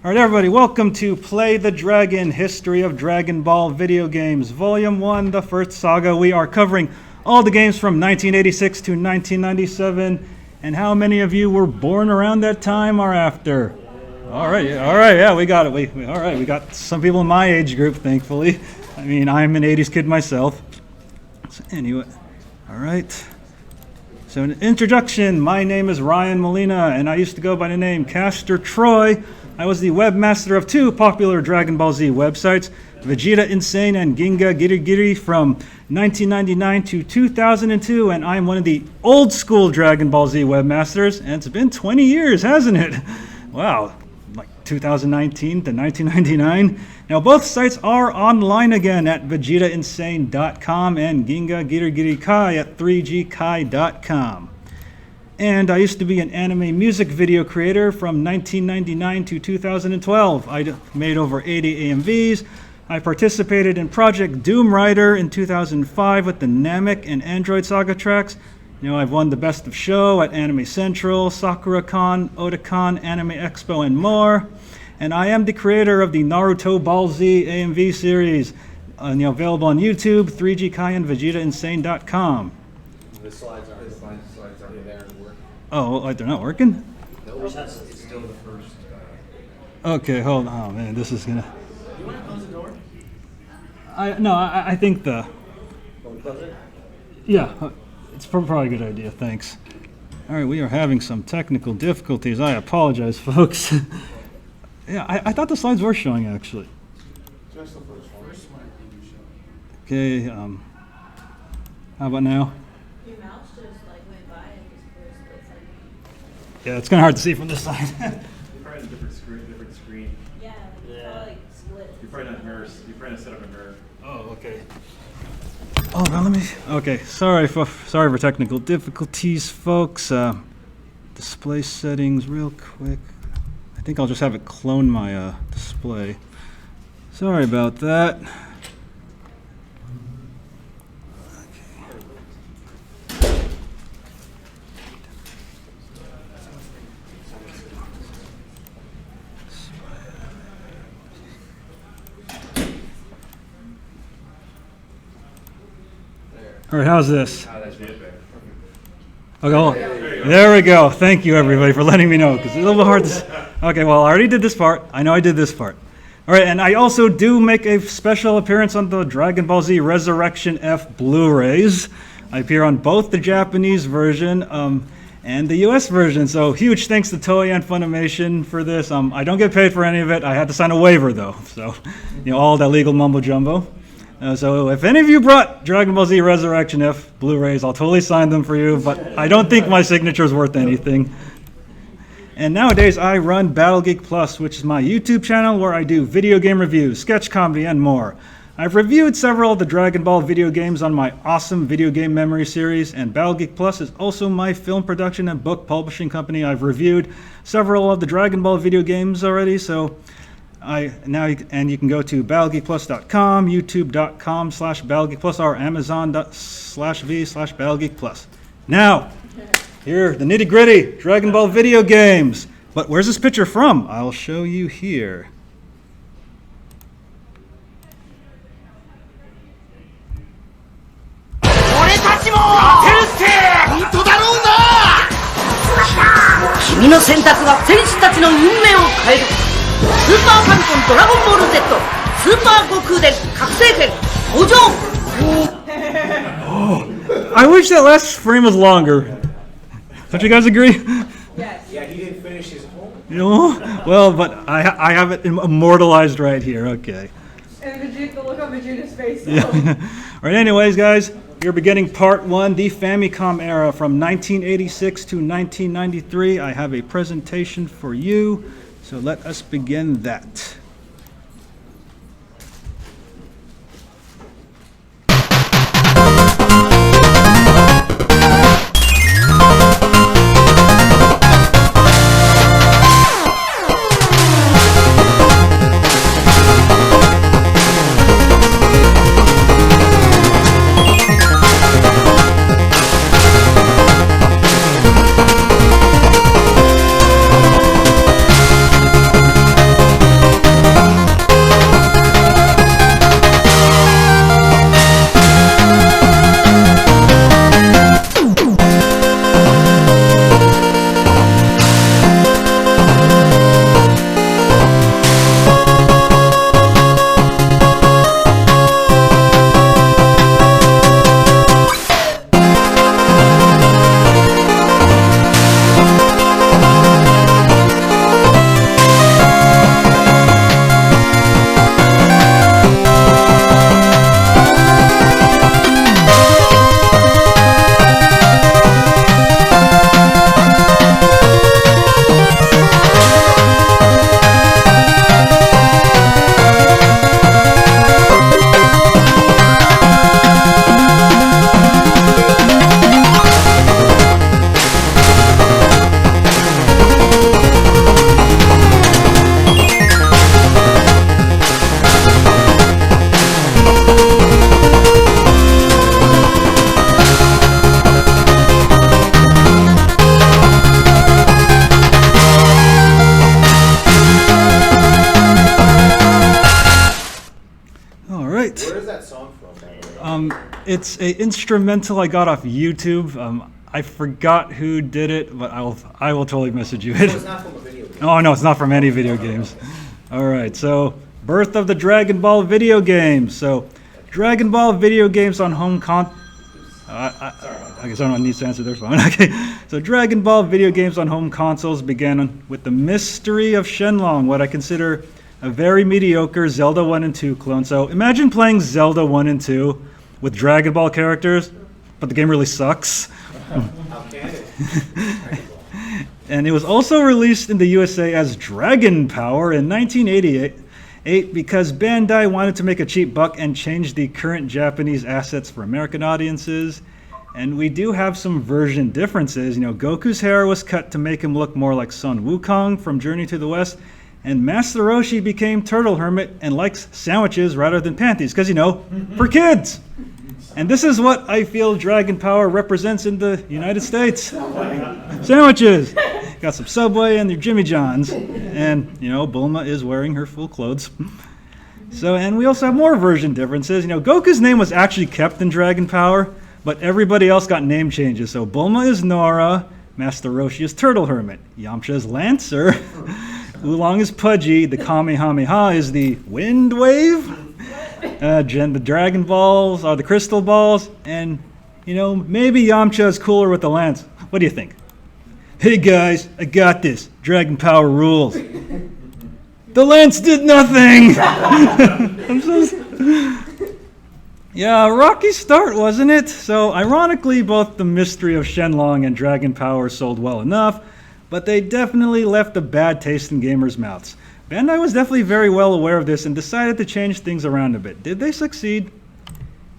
All right, everybody, welcome to Play the Dragon, History of Dragon Ball Video Games, Volume 1, the first saga. We are covering all the games from 1986 to 1997. And how many of you were born around that time or after? All right, yeah, we got it. We got some people in my age group, thankfully. I mean, I'm an 80s kid myself. So anyway, all right. So an introduction, my name is Ryan Molina, and I used to go by the name Castor Troy. I was the webmaster of two popular Dragon Ball Z websites, Vegeta Insane and Ginga Giri Giri from 1999 to 2002, and I'm one of the old school Dragon Ball Z webmasters, and it's been 20 years, hasn't it? Wow, like 2019 to 1999. Now both sites are online again at VegetaInsane.com and Ginga Giri Giri Kai at 3gkai.com. And I used to be an anime music video creator from 1999 to 2012. I made over 80 AMVs. I participated in Project Doom Rider in 2005 with the Namek and Android Saga tracks. You know, I've won the Best of Show at Anime Central, SakuraCon, Otakon, Anime Expo, and more. And I am the creator of the Naruto Ball Z AMV series, available on YouTube, 3gkai, and VegetaInsane.com. The slides are there and working. Oh, they're not working? No, it's still the first. Okay, hold on. Oh man, this is gonna. You want to close the door? I think the. Want to close it? Yeah, it's probably a good idea. Thanks. All right, we are having some technical difficulties. I apologize, folks. Yeah, I thought the slides were showing actually. Just the first one. First one might be showing. Okay. How about now? Your mouse just went by and just for a split second. Yeah, it's kind of hard to see from this side. You're probably on a different screen. Yeah, it's all split. You're probably not mirrors. You're probably not set up a mirror. Oh, okay. Oh, now let me. Okay, sorry for technical difficulties, folks. Display settings, real quick. I think I'll just have it clone my display. Sorry about that. All right, how's this? Okay, well, there we go. Thank you, everybody, for letting me know, because it's a little bit hard to. Okay, well, I already did this part. I know I did this part. All right, and I also do make a special appearance on the Dragon Ball Z Resurrection F Blu-rays. I appear on both the Japanese version and the U.S. version. So huge thanks to Toei and Funimation for this. I don't get paid for any of it. I had to sign a waiver though, so all that legal mumbo jumbo. So if any of you brought Dragon Ball Z Resurrection F Blu-rays, I'll totally sign them for you, but I don't think my signature is worth anything. And nowadays I run Battle Geek Plus, which is my YouTube channel where I do video game reviews, sketch comedy, and more. I've reviewed several of the Dragon Ball video games on my awesome video game memory series, and Battle Geek Plus is also my film production and book publishing company. I've reviewed several of the Dragon Ball video games already, so you can go to battlegeekplus.com, youtube.com/battlegeekplus, or amazon.v/battlegeekplus. Now, here, the nitty-gritty Dragon Ball video games. But where's this picture from? I'll show you here. I wish that last frame was longer. Don't you guys agree? Yes. Yeah, he didn't finish his whole. Well, but I have it immortalized right here. Okay. And the look on Vegeta's face. Yeah. All right. Anyways, guys, we're beginning part 1, the Famicom era from 1986 to 1993. I have a presentation for you, so let us begin that. It's a instrumental I got off YouTube. I forgot who did it, but I will totally message you. It's not from a video game. Oh no, it's not from any video games. All right, so birth of the Dragon Ball video games. So Dragon Ball video games on home I guess someone needs to answer their phone. Okay, so Dragon Ball video games on home consoles began with the mystery of Shenlong, what I consider a very mediocre Zelda 1 and 2 clone. So imagine playing Zelda 1 and 2 with Dragon Ball characters, but the game really sucks. How can it? And it was also released in the USA as Dragon Power in 1988 because Bandai wanted to make a cheap buck and change the current Japanese assets for American audiences. And we do have some version differences. You know, Goku's hair was cut to make him look more like Sun Wukong from Journey to the West, and Master Roshi became Turtle Hermit and likes sandwiches rather than panties, because, you know, for kids. And this is what I feel Dragon Power represents in the United States. Sandwiches. Got some Subway and your Jimmy John's. And, you know, Bulma is wearing her full clothes. So, and we also have more version differences. You know, Goku's name was actually kept in Dragon Power, but everybody else got name changes. So Bulma is Nora, Master Roshi is Turtle Hermit, Yamcha is Lancer, Oolong is Pudgy, the Kamehameha is the Wind Wave, the Dragon Balls are the Crystal Balls, and, you know, maybe Yamcha is cooler with the Lance. What do you think? Hey guys, I got this. Dragon Power rules. The Lance did nothing! I'm so... Yeah, rocky start, wasn't it? So, ironically, both the Mystery of Shenlong and Dragon Power sold well enough, but they definitely left a bad taste in gamers' mouths. Bandai was definitely very well aware of this and decided to change things around a bit. Did they succeed?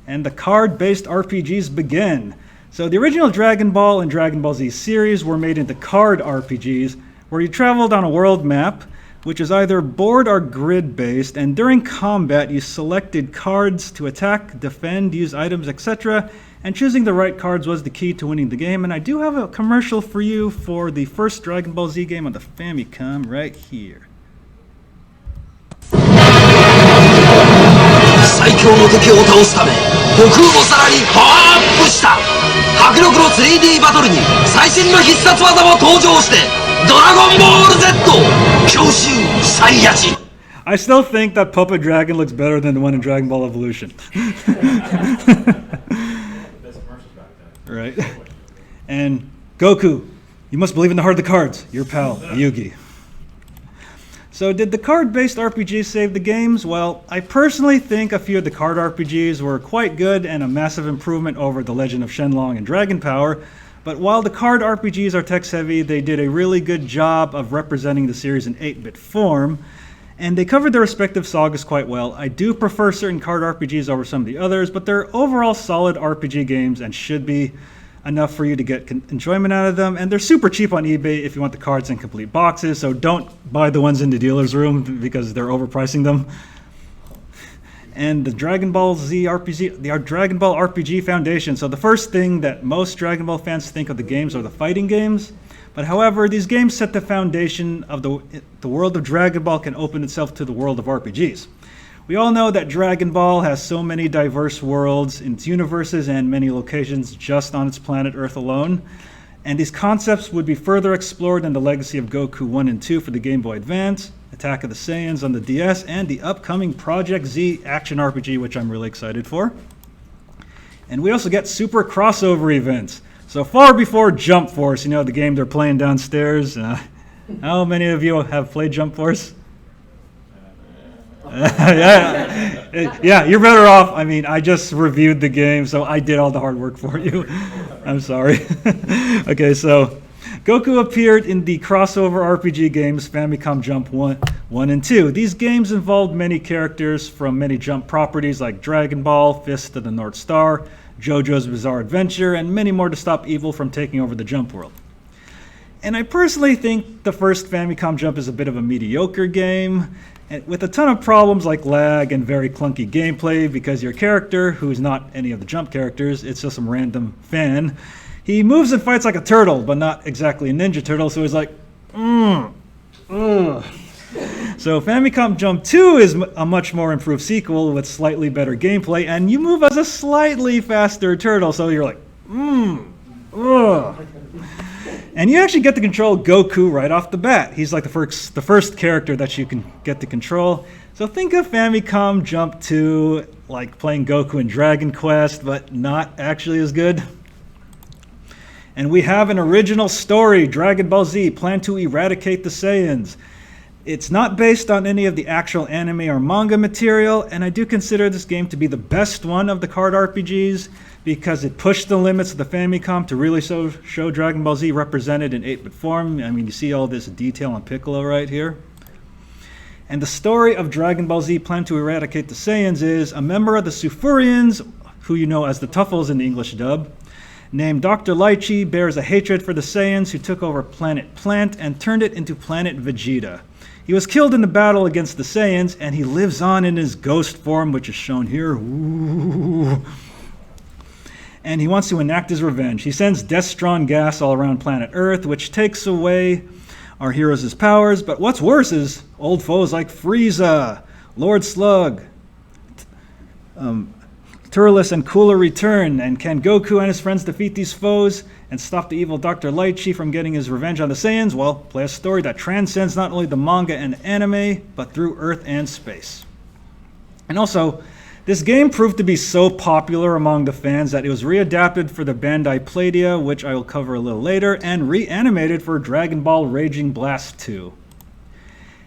And the card-based RPGs began. So, the original Dragon Ball and Dragon Ball Z series were made into card RPGs, where you traveled on a world map, which is either board or grid-based, and during combat you selected cards to attack, defend, use items, etc., and choosing the right cards was the key to winning the game. And I do have a commercial for you for the first Dragon Ball Z game on the Famicom right here. 最強の敵を倒すため悟空もさらにパワーアップした迫力の 3D バトルに最新の必殺技も登場してドラゴンボール Z 強襲サイヤ人 I still think that Puppet Dragon looks better than the one in Dragon Ball Evolution. Right? And Goku, you must believe in the heart of the cards. Your pal, Yugi. So did the card-based RPGs save the games? Well, I personally think a few of the card RPGs were quite good and a massive improvement over The Legend of Shenlong and Dragon Power. But while the card RPGs are text-heavy, they did a really good job of representing the series in 8-bit form, and they covered their respective sagas quite well. I do prefer certain card RPGs over some of the others, but they're overall solid RPG games and should be enough for you to get enjoyment out of them. And they're super cheap on eBay if you want the cards in complete boxes, so don't buy the ones in the dealer's room because they're overpricing them. And the Dragon Ball Z RPG, the Dragon Ball RPG Foundation. So the first thing that most Dragon Ball fans think of the games are the fighting games. But however, these games set the foundation of the world of Dragon Ball can open itself to the world of RPGs. We all know that Dragon Ball has so many diverse worlds in its universes and many locations just on its planet Earth alone. And these concepts would be further explored in the legacy of Goku 1 and 2 for the Game Boy Advance, Attack of the Saiyans on the DS, and the upcoming Project Z action RPG, which I'm really excited for. And we also get super crossover events. So far before Jump Force, you know, the game they're playing downstairs. How many of you have played Jump Force? Yeah, you're better off. I mean, I just reviewed the game, so I did all the hard work for you. I'm sorry. Okay, so Goku appeared in the crossover RPG games Famicom Jump 1 and 2. These games involved many characters from many Jump properties like Dragon Ball, Fist of the North Star, JoJo's Bizarre Adventure, and many more to stop evil from taking over the Jump world. And I personally think the first Famicom Jump is a bit of a mediocre game, with a ton of problems like lag and very clunky gameplay because your character, who's not any of the Jump characters, it's just some random fan, he moves and fights like a turtle, but not exactly a Ninja Turtle, so he's like, So Famicom Jump 2 is a much more improved sequel with slightly better gameplay, and you move as a slightly faster turtle, so you're like, ugh. And you actually get to control Goku right off the bat. He's like the first character that you can get to control. So think of Famicom Jump 2 like playing Goku in Dragon Quest, but not actually as good. And we have an original story, Dragon Ball Z, Plan to Eradicate the Saiyans. It's not based on any of the actual anime or manga material, and I do consider this game to be the best one of the card RPGs because it pushed the limits of the Famicom to really show Dragon Ball Z represented in 8-bit form. I mean, you see all this detail on Piccolo right here. And the story of Dragon Ball Z Plan to Eradicate the Saiyans is a member of the Sufurians, who you know as the Tuffles in the English dub, named Dr. Lychee bears a hatred for the Saiyans who took over Planet Plant and turned it into Planet Vegeta. He was killed in the battle against the Saiyans, and he lives on in his ghost form, which is shown here. Ooh. And he wants to enact his revenge. He sends Destron gas all around planet Earth, which takes away our heroes' powers. But what's worse is old foes like Frieza, Lord Slug, Turles and Cooler return. And can Goku and his friends defeat these foes and stop the evil Dr. Lychee from getting his revenge on the Saiyans? Well, play a story that transcends not only the manga and anime, but through Earth and space. And also, this game proved to be so popular among the fans that it was readapted for the Bandai Playdia, which I will cover a little later, and reanimated for Dragon Ball Raging Blast 2.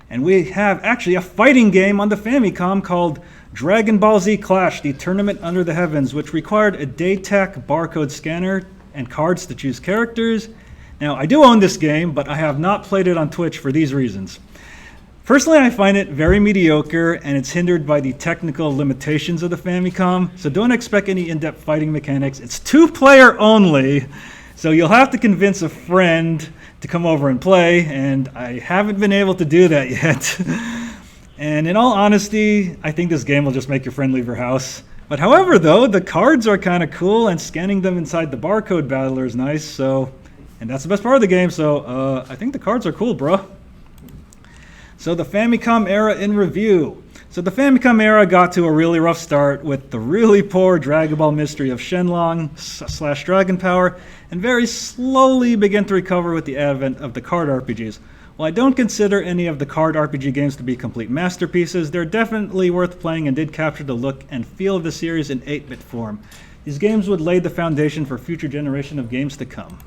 And we have actually a fighting game on the Famicom called Dragon Ball Z Clash, the Tournament Under the Heavens, which required a Daytac barcode scanner and cards to choose characters. Now, I do own this game, but I have not played it on Twitch for these reasons. Personally, I find it very mediocre, and it's hindered by the technical limitations of the Famicom, so don't expect any in-depth fighting mechanics. It's 2-player only, so you'll have to convince a friend to come over and play, and I haven't been able to do that yet. And in all honesty, I think this game will just make your friend leave your house. But however, though, the cards are kind of cool, and scanning them inside the barcode battler is nice, so, and that's the best part of the game, so I think the cards are cool, bro. So the Famicom era in review. So the Famicom era got to a really rough start with the really poor Dragon Ball Mystery of Shenlong / Dragon Power, and very slowly began to recover with the advent of the card RPGs. While I don't consider any of the card RPG games to be complete masterpieces, they're definitely worth playing and did capture the look and feel of the series in 8-bit form. These games would lay the foundation for future generation of games to come.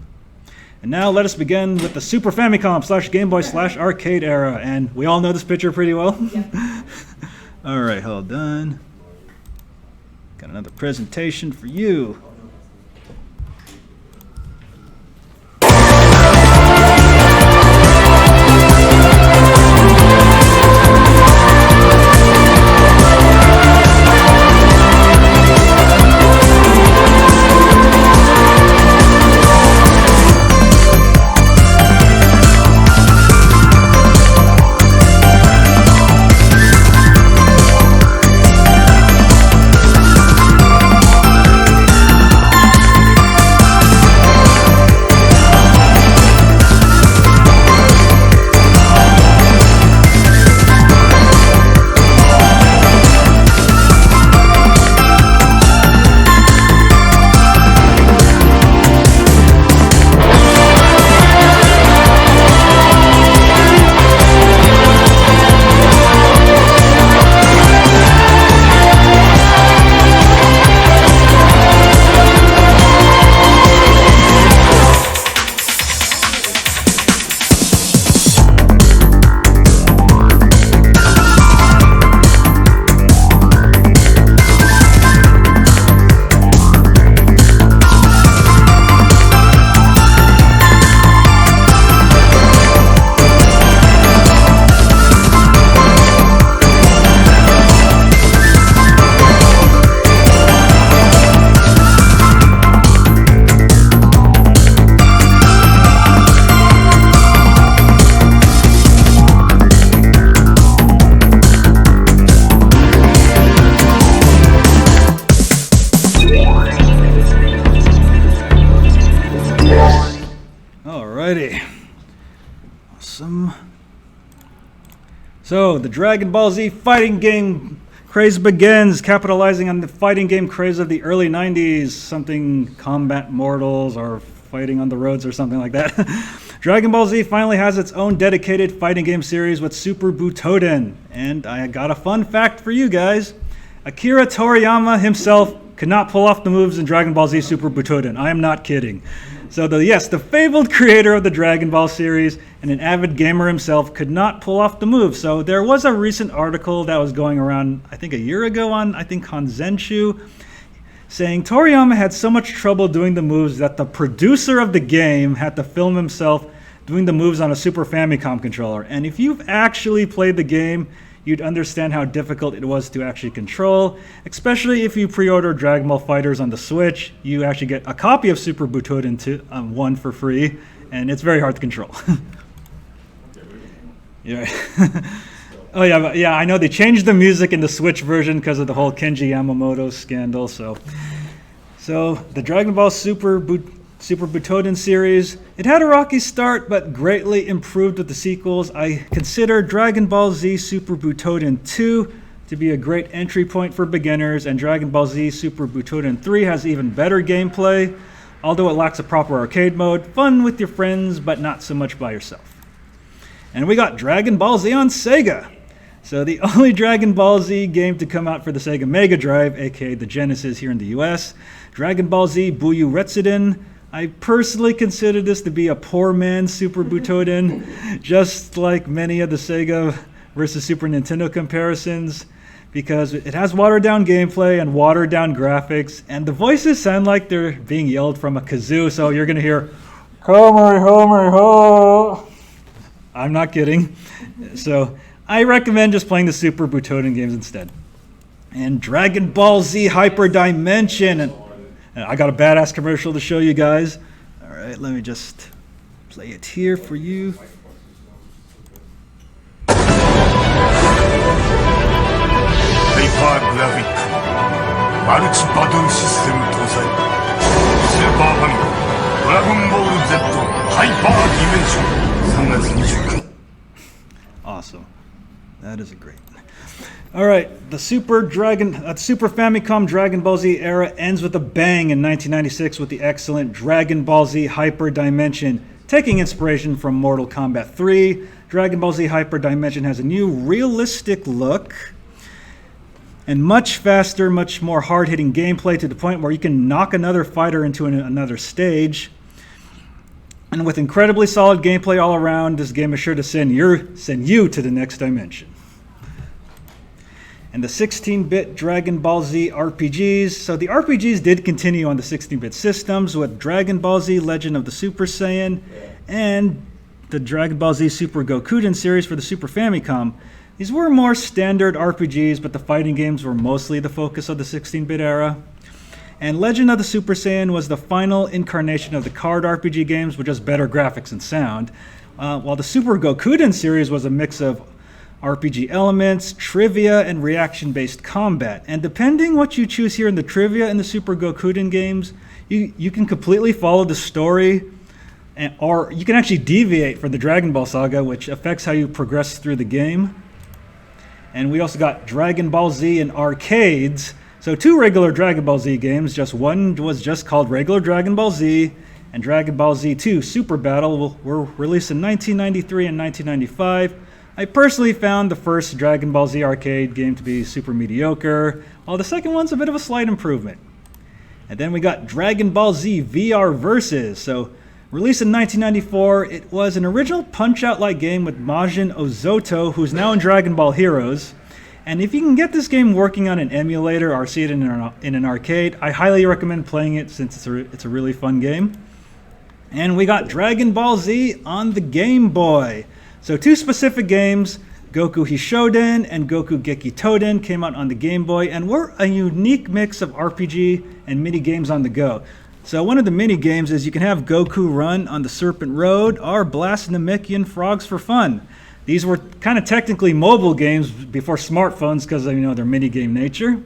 And now let us begin with the Super Famicom / Game Boy / Arcade era. And we all know this picture pretty well. Yeah. All right, hold on. Got another presentation for you. So, the Dragon Ball Z fighting game craze begins, capitalizing on the fighting game craze of the early 90s, something Combat Mortals or Fighting on the Roads or something like that. Dragon Ball Z finally has its own dedicated fighting game series with Super Butoden. And I got a fun fact for you guys. Akira Toriyama himself could not pull off the moves in Dragon Ball Z Super Butoden. I am not kidding. So the fabled creator of the Dragon Ball series and an avid gamer himself could not pull off the moves. So there was a recent article that was going around, I think a year ago on, Kanzenshu, saying Toriyama had so much trouble doing the moves that the producer of the game had to film himself doing the moves on a Super Famicom controller. And if you've actually played the game, you'd understand how difficult it was to actually control, especially if you pre-order Dragon Ball FighterZ on the Switch. You actually get a copy of Super Butoden 1 for free, and it's very hard to control. Yeah. Oh yeah, I know they changed the music in the Switch version because of the whole Kenji Yamamoto scandal. So the Dragon Ball Super Butoden series, it had a rocky start, but greatly improved with the sequels. I consider Dragon Ball Z Super Butoden 2 to be a great entry point for beginners, and Dragon Ball Z Super Butoden 3 has even better gameplay, although it lacks a proper arcade mode. Fun with your friends, but not so much by yourself. And we got Dragon Ball Z on Sega. So the only Dragon Ball Z game to come out for the Sega Mega Drive, aka the Genesis here in the US, Dragon Ball Z Buyu Retsuden. I personally consider this to be a poor man's Super Butoden, just like many of the Sega versus Super Nintendo comparisons, because it has watered-down gameplay and watered-down graphics, and the voices sound like they're being yelled from a kazoo, so you're going to hear, Kamehameha. I'm not kidding. So I recommend just playing the Super Butoden games instead. And Dragon Ball Z Hyper Dimension. And I got a badass commercial to show you guys. All right, let me just play it here for you. Hyper Graphic Multi Battle System 搭載スーパーファミコンドラゴンボール Z ハイパーディメンション3月29日 Awesome. That is a great one. All right, the Super Famicom Dragon Ball Z era ends with a bang in 1996 with the excellent Dragon Ball Z Hyper Dimension. Taking inspiration from Mortal Kombat 3, Dragon Ball Z Hyper Dimension has a new realistic look and much faster, much more hard-hitting gameplay to the point where you can knock another fighter into another stage. And with incredibly solid gameplay all around, this game is sure to send you to the next dimension. And the 16-bit Dragon Ball Z RPGs. So the RPGs did continue on the 16-bit systems with Dragon Ball Z Legend of the Super Saiyan and the Dragon Ball Z Super Gokuden series for the Super Famicom. These were more standard RPGs, but the fighting games were mostly the focus of the 16-bit era. And Legend of the Super Saiyan was the final incarnation of the card RPG games with just better graphics and sound, while the Super Gokuden series was a mix of RPG elements, trivia, and reaction-based combat. And depending what you choose here in the trivia in the Super Gokuden games, you can completely follow the story, or you can actually deviate from the Dragon Ball saga, which affects how you progress through the game. And we also got Dragon Ball Z in arcades. So 2 regular Dragon Ball Z games, just one was just called regular Dragon Ball Z, and Dragon Ball Z 2 Super Battle were released in 1993 and 1995. I personally found the first Dragon Ball Z arcade game to be super mediocre, while the second one's a bit of a slight improvement. And then we got Dragon Ball Z VR Versus. So released in 1994, it was an original Punch-Out-like game with Majin Ozoto, who's now in Dragon Ball Heroes. And if you can get this game working on an emulator or see it in an arcade, I highly recommend playing it since it's a really fun game. And we got Dragon Ball Z on the Game Boy. So 2 specific games, Goku Hishoden and Goku Gekitoden, came out on the Game Boy and were a unique mix of RPG and mini games on the go. So one of the mini games is you can have Goku run on the Serpent Road or blast Namekian frogs for fun. These were kind of technically mobile games before smartphones because of their mini game nature.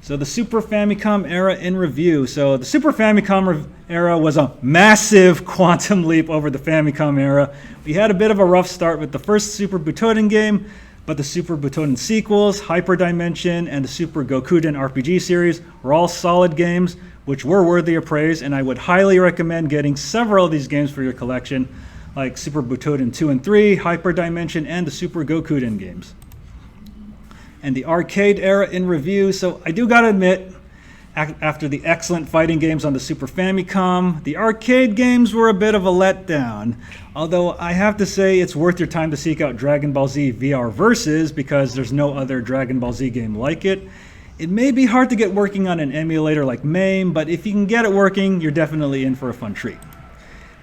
So the Super Famicom era in review. So the Super Famicom era was a massive quantum leap over the Famicom era. We had a bit of a rough start with the first Super Butoden game, but the Super Butoden sequels, Hyper Dimension, and the Super Gokuden RPG series were all solid games, which were worthy of praise, and I would highly recommend getting several of these games for your collection, like Super Butoden 2 and 3, Hyper Dimension, and the Super Gokuden games. And the arcade era in review. So I do gotta admit, after the excellent fighting games on the Super Famicom, the arcade games were a bit of a letdown. Although I have to say it's worth your time to seek out Dragon Ball Z VR Versus because there's no other Dragon Ball Z game like it. It may be hard to get working on an emulator like MAME, but if you can get it working, you're definitely in for a fun treat.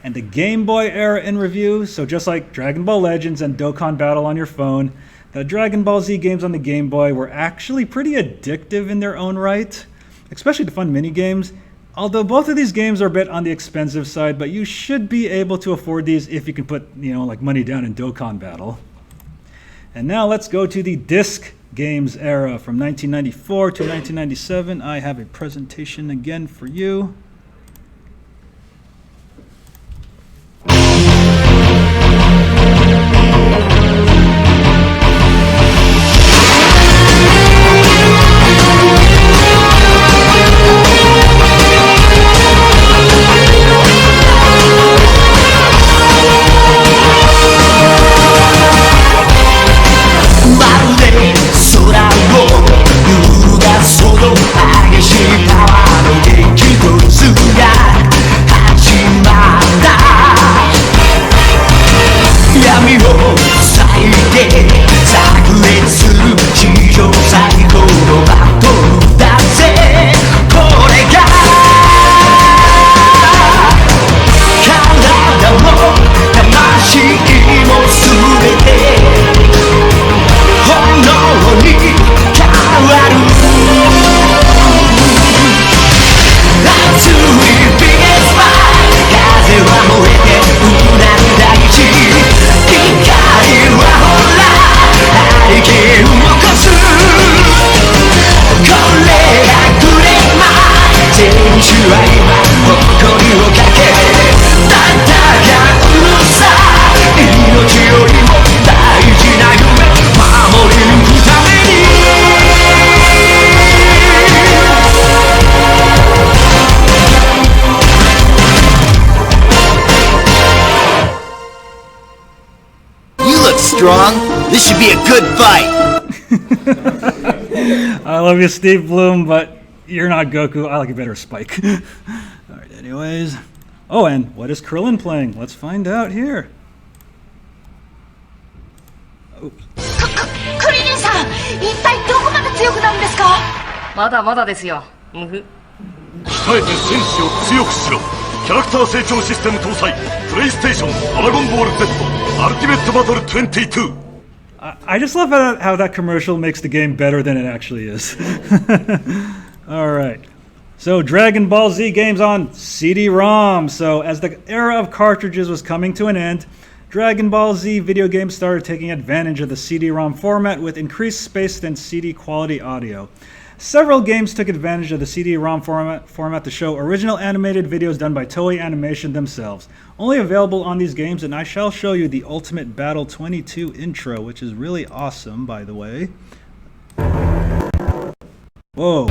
And the Game Boy era in review. So just like Dragon Ball Legends and Dokkan Battle on your phone, the Dragon Ball Z games on the Game Boy were actually pretty addictive in their own right, especially the fun mini-games. Although both of these games are a bit on the expensive side, but you should be able to afford these if you can put, like money down in Dokkan Battle. And now let's go to the disc games era from 1994 to 1997. I have a presentation again for you. Strong. This should be a good fight. I love you, Steve Bloom, but you're not Goku. I like a better Spike. Alright, anyways. Oh, and what is Krillin playing? Let's find out here. Oops. クリリンさん、一体どこまで強くなるんですか？まだまだですよ。むふ。鍛えて戦士を強くしろ。キャラクター成長システム搭載プレイステーションドラゴンボール Z アルティメットバトル22。 I just love how that commercial makes the game better than it actually is. Alright. So Dragon Ball Z games on CD-ROM. So as the era of cartridges was coming to an end, Dragon Ball Z video games started taking advantage of the CD-ROM format with increased space and CD quality audio. Several games took advantage of the CD-ROM format to show original animated videos done by Toei Animation themselves. Only available on these games, and I shall show you the Ultimate Battle 22 intro, which is really awesome, by the way. Whoa.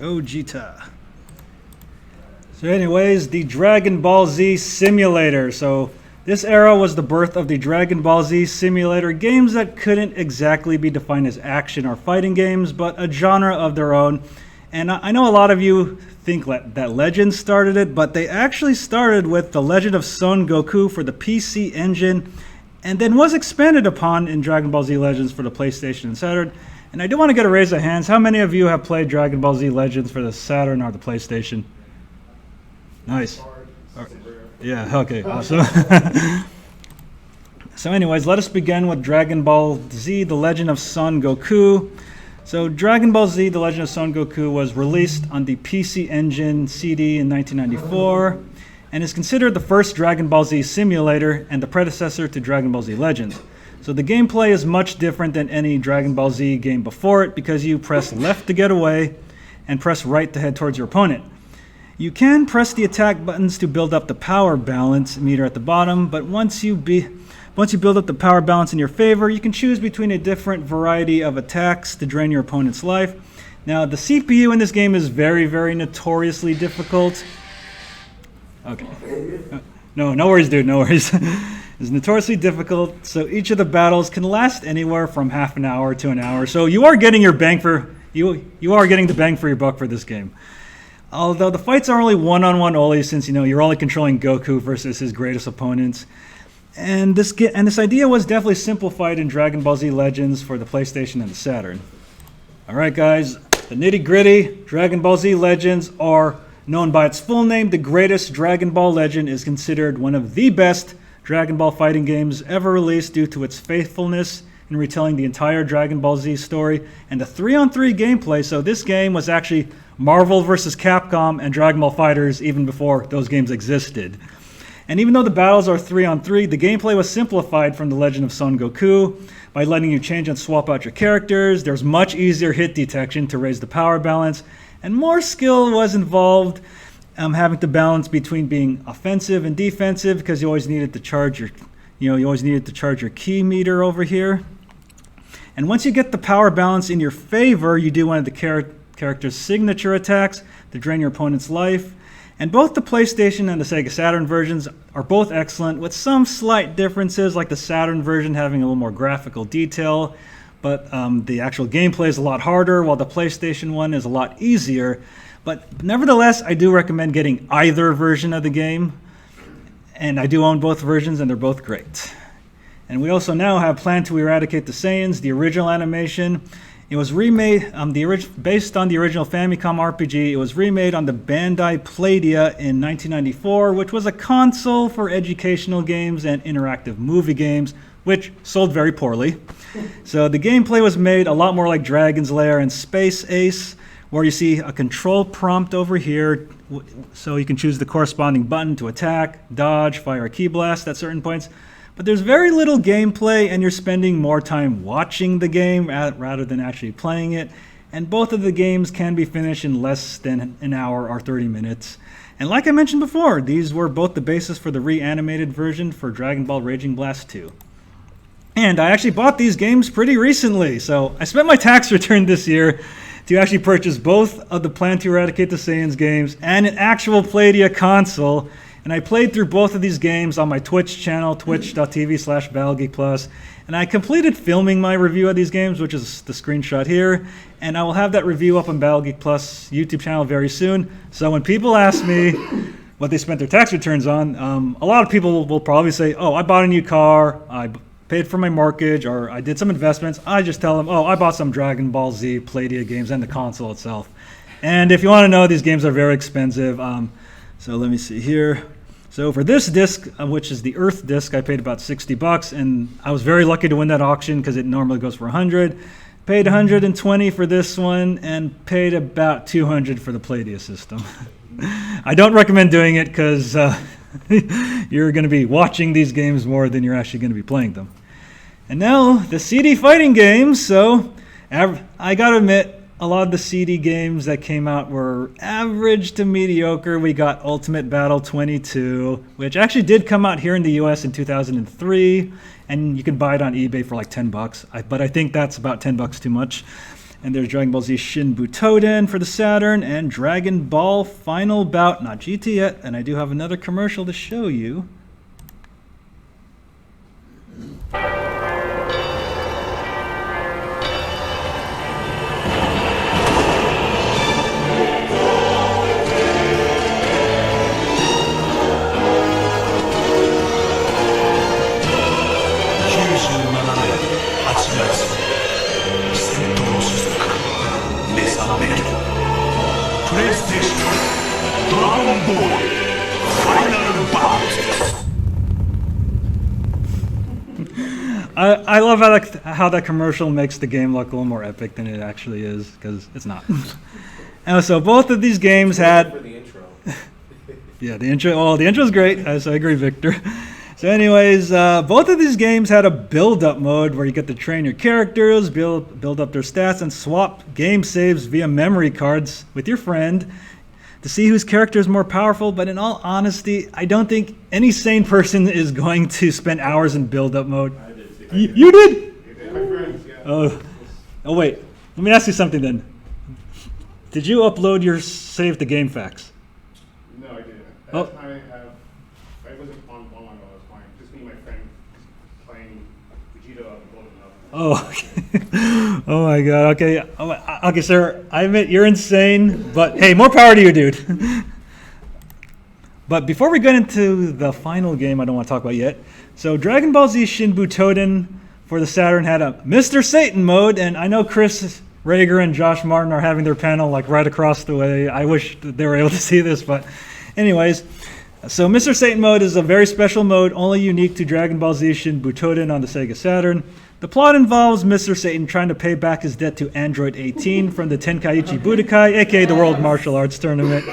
Gogeta. So anyways, the Dragon Ball Z Simulator. So this era was the birth of the Dragon Ball Z Simulator, games that couldn't exactly be defined as action or fighting games, but a genre of their own. And I know a lot of you think that Legend started it, but they actually started with The Legend of Son Goku for the PC Engine, and then was expanded upon in Dragon Ball Z Legends for the PlayStation and Saturn. And I do want to get a raise of hands. How many of you have played Dragon Ball Z Legends for the Saturn or the PlayStation? Nice. Yeah, okay, awesome. So anyways, let us begin with Dragon Ball Z, The Legend of Son Goku. So Dragon Ball Z, The Legend of Son Goku was released on the PC Engine CD in 1994 and is considered the first Dragon Ball Z simulator and the predecessor to Dragon Ball Z Legends. So the gameplay is much different than any Dragon Ball Z game before it because you press left to get away and press right to head towards your opponent. You can press the attack buttons to build up the power balance meter at the bottom, but once you build up the power balance in your favor, you can choose between a different variety of attacks to drain your opponent's life. Now, the CPU in this game is very, very notoriously difficult. Okay. No worries, dude, no worries. It's notoriously difficult, so each of the battles can last anywhere from half an hour to an hour. So you are getting your bang for you are getting the bang for your buck for this game. Although the fights are only one-on-one only, since you're only controlling Goku versus his greatest opponents. And this idea was definitely simplified in Dragon Ball Z Legends for the PlayStation and the Saturn. Alright guys, the nitty-gritty Dragon Ball Z Legends are known by its full name. The greatest Dragon Ball legend is considered one of the best Dragon Ball fighting games ever released due to its faithfulness in retelling the entire Dragon Ball Z story and the 3-on-3 gameplay. So this game was actually Marvel vs. Capcom and Dragon Ball FighterZ even before those games existed. And even though the battles are 3-on-3, the gameplay was simplified from The Legend of Son Goku by letting you change and swap out your characters. There's much easier hit detection to raise the power balance, and more skill was involved, having to balance between being offensive and defensive because you always needed to charge your key meter over here. And once you get the power balance in your favor, you do one of the character's signature attacks to drain your opponent's life. And both the PlayStation and the Sega Saturn versions are both excellent, with some slight differences, like the Saturn version having a little more graphical detail, but the actual gameplay is a lot harder, while the PlayStation one is a lot easier. But nevertheless, I do recommend getting either version of the game, and I do own both versions, and they're both great. And we also now have Plan to Eradicate the Saiyans, the original animation. It was remade based on the original Famicom RPG. It was remade on the Bandai Playdia in 1994, which was a console for educational games and interactive movie games, which sold very poorly. So the gameplay was made a lot more like Dragon's Lair and Space Ace, where you see a control prompt over here, so you can choose the corresponding button to attack, dodge, fire a key blast at certain points. But there's very little gameplay, and you're spending more time watching the game rather than actually playing it. And both of the games can be finished in less than an hour or 30 minutes. And like I mentioned before, these were both the basis for the reanimated version for Dragon Ball Raging Blast 2. And I actually bought these games pretty recently, so I spent my tax return this year to actually purchase both of the Plan to Eradicate the Saiyans games and an actual Playdia console. And I played through both of these games on my Twitch channel, twitch.tv/BattleGeekPlus. And I completed filming my review of these games, which is the screenshot here. And I will have that review up on BattleGeek Plus YouTube channel very soon. So when people ask me what they spent their tax returns on, a lot of people will probably say, oh, I bought a new car, I paid for my mortgage, or I did some investments. I just tell them, oh, I bought some Dragon Ball Z Playdia games and the console itself. And if you want to know, these games are very expensive. So let me see here. So for this disc, which is the Earth disc, I paid about $60, and I was very lucky to win that auction because it normally goes for $100. Paid $120 for this one, and paid about $200 for the Playdia system. I don't recommend doing it because you're going to be watching these games more than you're actually going to be playing them. And now the CD fighting games. So I got to admit, a lot of the CD games that came out were average to mediocre. We got Ultimate Battle 22, which actually did come out here in the US in 2003, and you can buy it on eBay for like $10. But I think that's about $10 too much. And there's Dragon Ball Z Shin Butoden for the Saturn, and Dragon Ball Final Bout, not GT yet, and I do have another commercial to show you. I love how that commercial makes the game look a little more epic than it actually is, because it's not. And so both of these games had... For the intro. Yeah, the intro. Oh, the intro's great. So I agree, Victor. So anyways, both of these games had a build-up mode where you get to train your characters, build up their stats, and swap game saves via memory cards with your friend to see whose character is more powerful. But in all honesty, I don't think any sane person is going to spend hours in build-up mode. I did. You did? My friends, yeah. Oh, wait. Let me ask you something then. Did you upload your save to GameFAQs? No, I didn't. At Oh. that time, I wasn't on online, I was playing. Just me and my friend playing Vegeta on the Golden Level. Oh, okay. Oh my God. Okay. Okay, sir. I admit you're insane, but hey, more power to you, dude. But before we get into the final game I don't want to talk about yet, so Dragon Ball Z Shin Butoden for the Saturn had a Mr. Satan mode, and I know Chris Rager and Josh Martin are having their panel like right across the way. I wish that they were able to see this, but anyways. So Mr. Satan mode is a very special mode, only unique to Dragon Ball Z Shin Butoden on the Sega Saturn. The plot involves Mr. Satan trying to pay back his debt to Android 18 from the Tenkaichi Budokai, aka the World Martial Arts Tournament,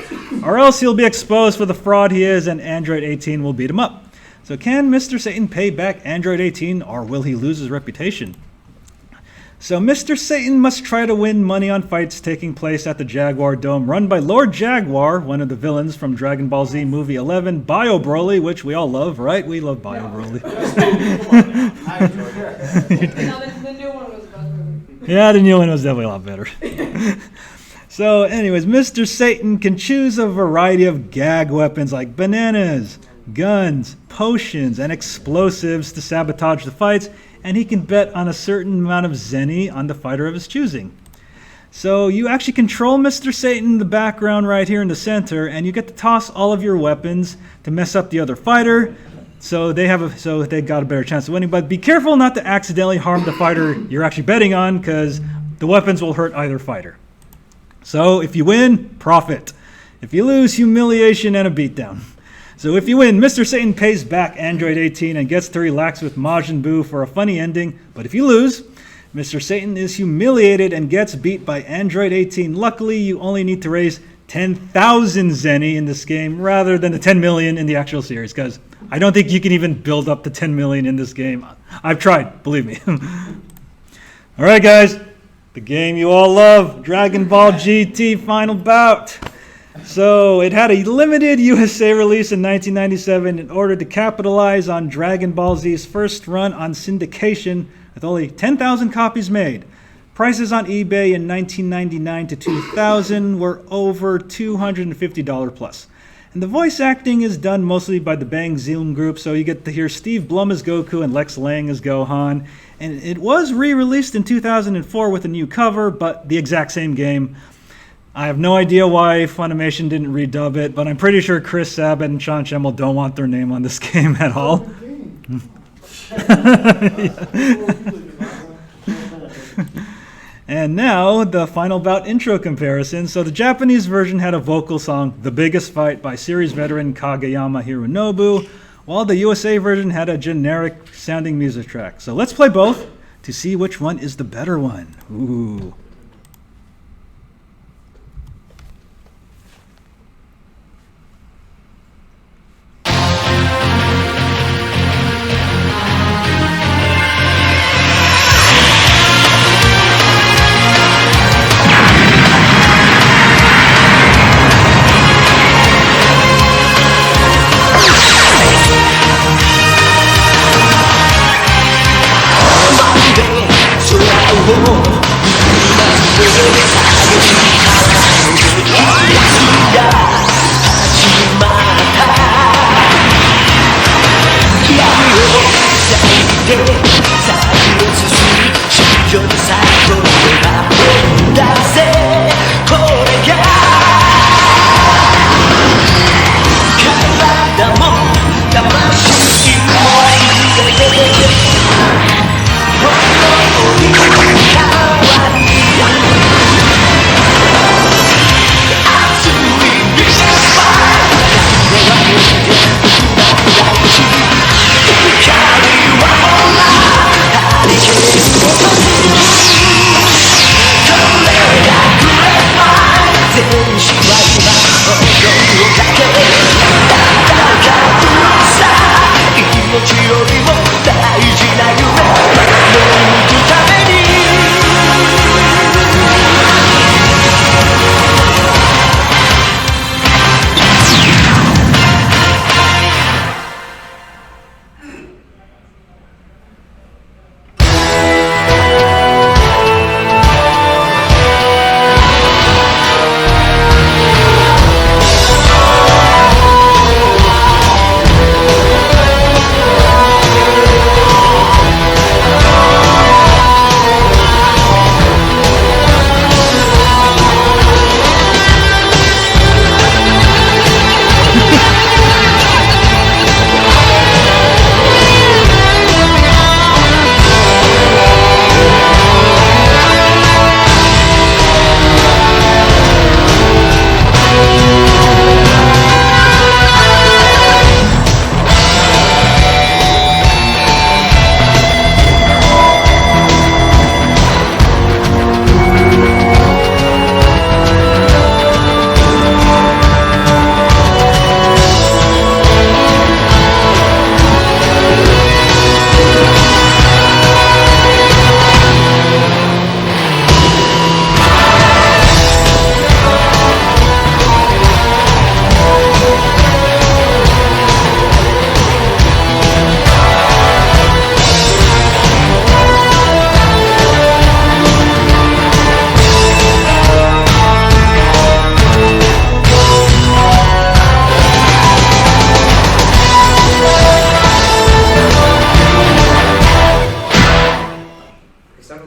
or else he'll be exposed for the fraud he is and Android 18 will beat him up. So can Mr. Satan pay back Android 18, or will he lose his reputation? So Mr. Satan must try to win money on fights taking place at the Jaguar Dome, run by Lord Jaguar, one of the villains from Dragon Ball Z Movie 11, Bio Broly, which we all love, right? We love Bio Broly. I enjoyed it. No, the new one was better. Yeah, the new one was definitely a lot better. So anyways, Mr. Satan can choose a variety of gag weapons like bananas, guns, potions, and explosives to sabotage the fights, and he can bet on a certain amount of zenny on the fighter of his choosing. So you actually control Mr. Satan in the background right here in the center, and you get to toss all of your weapons to mess up the other fighter, so they got a better chance of winning. But be careful not to accidentally harm the fighter you're actually betting on, because the weapons will hurt either fighter. So if you win, profit. If you lose, humiliation and a beatdown. So if you win, Mr. Satan pays back Android 18 and gets to relax with Majin Buu for a funny ending. But if you lose, Mr. Satan is humiliated and gets beat by Android 18. Luckily, you only need to raise 10,000 zenny in this game rather than the 10 million in the actual series, because I don't think you can even build up to 10 million in this game. I've tried, believe me. All right, guys, the game you all love, Dragon Ball GT Final Bout. So it had a limited USA release in 1997 in order to capitalize on Dragon Ball Z's first run on syndication with only 10,000 copies made. Prices on eBay in 1999 to 2000 were over $250 plus. And the voice acting is done mostly by the Bang Zoom group, so you get to hear Steve Blum as Goku and Lex Lang as Gohan. And it was re-released in 2004 with a new cover, but the exact same game. I have no idea why Funimation didn't redub it, but I'm pretty sure Chris Sabat and Sean Schemmel don't want their name on this game at all. And now, the Final Bout intro comparison. So the Japanese version had a vocal song, The Biggest Fight, by series veteran Kageyama Hironobu, while the USA version had a generic sounding music track. So let's play both to see which one is the better one. Ooh.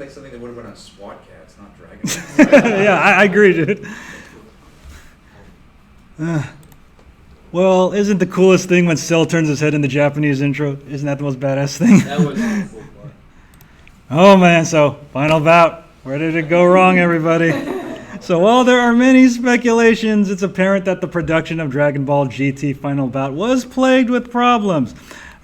like something that would have been on SWAT Cats, not Dragon. Yeah, I agree, dude. Well, isn't the coolest thing when Cell turns his head in the Japanese intro? Isn't that the most badass thing? That was awful. Oh man, so final bout. Where did it go wrong, everybody? So while there are many speculations, it's apparent that the production of Dragon Ball GT Final Bout was plagued with problems.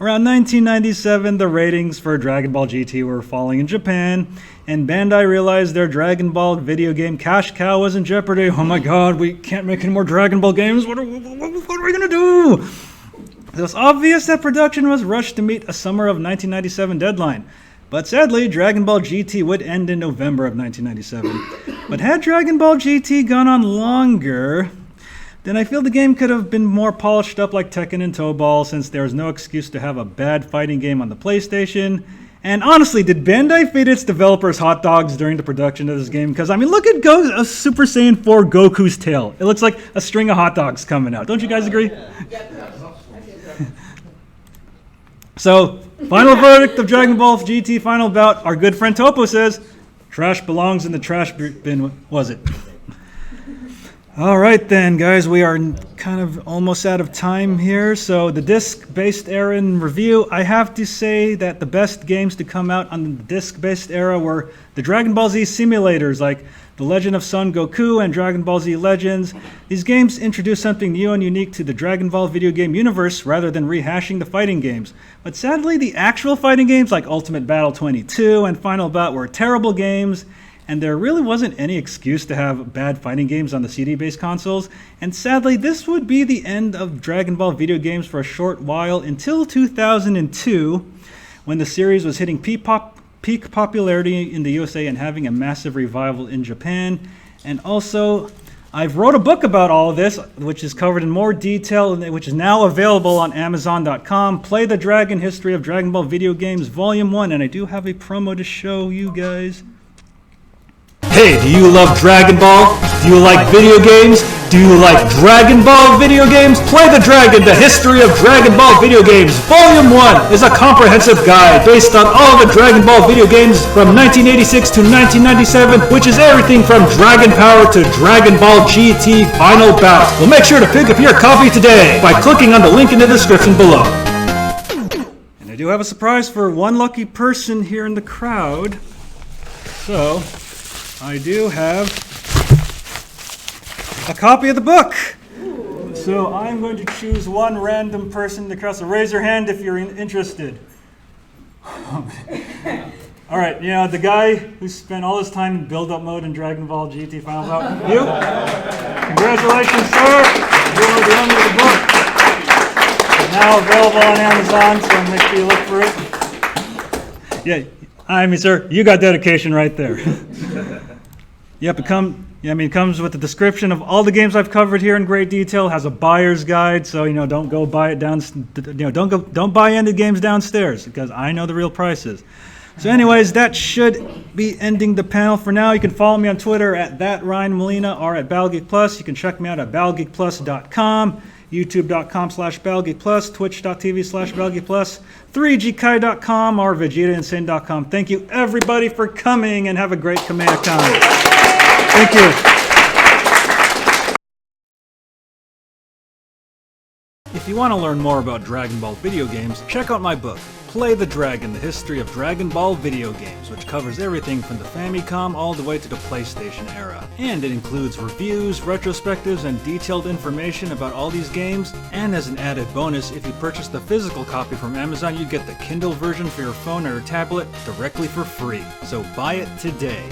Around 1997, the ratings for Dragon Ball GT were falling in Japan, and Bandai realized their Dragon Ball video game cash cow was in jeopardy. Oh my god, we can't make any more Dragon Ball games. What are we going to do? It was obvious that production was rushed to meet a summer of 1997 deadline. But sadly, Dragon Ball GT would end in November of 1997. But had Dragon Ball GT gone on longer, then I feel the game could have been more polished up like Tekken and Toe Ball, since there was no excuse to have a bad fighting game on the PlayStation. And honestly, did Bandai feed its developers hot dogs during the production of this game? Because, I mean, look at Super Saiyan 4 Goku's tail. It looks like a string of hot dogs coming out. Don't you guys agree? So, final verdict of Dragon Ball GT Final Bout. Our good friend Topo says, trash belongs in the trash bin, was it? All right then, guys, we are kind of almost out of time here. So the disc-based era in review, I have to say that the best games to come out on the disc-based era were the Dragon Ball Z simulators, like The Legend of Son Goku and Dragon Ball Z Legends. These games introduced something new and unique to the Dragon Ball video game universe rather than rehashing the fighting games. But sadly, the actual fighting games like Ultimate Battle 22 and Final Bout were terrible games, and there really wasn't any excuse to have bad fighting games on the CD-based consoles. And sadly, this would be the end of Dragon Ball video games for a short while until 2002, when the series was hitting peak popularity in the USA and having a massive revival in Japan. And also, I've wrote a book about all of this, which is covered in more detail, which is now available on Amazon.com. Play the Dragon: History of Dragon Ball Video Games, Volume 1, and I do have a promo to show you guys. Hey, do you love Dragon Ball? Do you like video games? Do you like Dragon Ball video games? Play the Dragon: The History of Dragon Ball Video Games. Volume 1 is a comprehensive guide based on all the Dragon Ball video games from 1986 to 1997, which is everything from Dragon Power to Dragon Ball GT Final Bout. Well, make sure to pick up your copy today by clicking on the link in the description below. And I do have a surprise for one lucky person here in the crowd. So, I do have a copy of the book. So I'm going to choose one random person to cross. So raise your hand if you're interested. All right, you know, the guy who spent all his time in build-up mode in Dragon Ball GT Final Bout. You? Congratulations, sir. You are the owner of the book. It's now available on Amazon, so make sure you look for it. Yeah, I mean, sir, you got dedication right there. Yep, it comes with a description of all the games I've covered here in great detail. Has a buyer's guide, so don't go buy it don't buy any games downstairs, because I know the real prices. So, anyways, that should be ending the panel for now. You can follow me on Twitter at @RyanMolina or at BattleGeekPlus. You can check me out at BattleGeekPlus.com, YouTube.com/BattleGeekPlus, Twitch.tv/BattleGeekPlus, 3gkai.com, or VegetaInsane.com. Thank you, everybody, for coming, and have a great Kamehacon. Thank you. If you want to learn more about Dragon Ball video games, check out my book, Play the Dragon: The History of Dragon Ball Video Games, which covers everything from the Famicom all the way to the PlayStation era. And it includes reviews, retrospectives, and detailed information about all these games. And as an added bonus, if you purchase the physical copy from Amazon, you get the Kindle version for your phone or your tablet directly for free. So buy it today.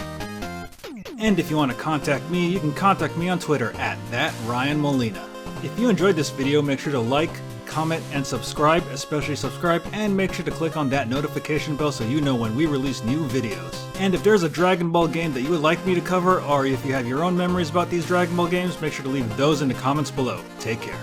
And if you want to contact me, you can contact me on Twitter at @RyanMolina. If you enjoyed this video, make sure to like, comment, and subscribe, especially subscribe, and make sure to click on that notification bell so you know when we release new videos. And if there's a Dragon Ball game that you would like me to cover, or if you have your own memories about these Dragon Ball games, make sure to leave those in the comments below. Take care.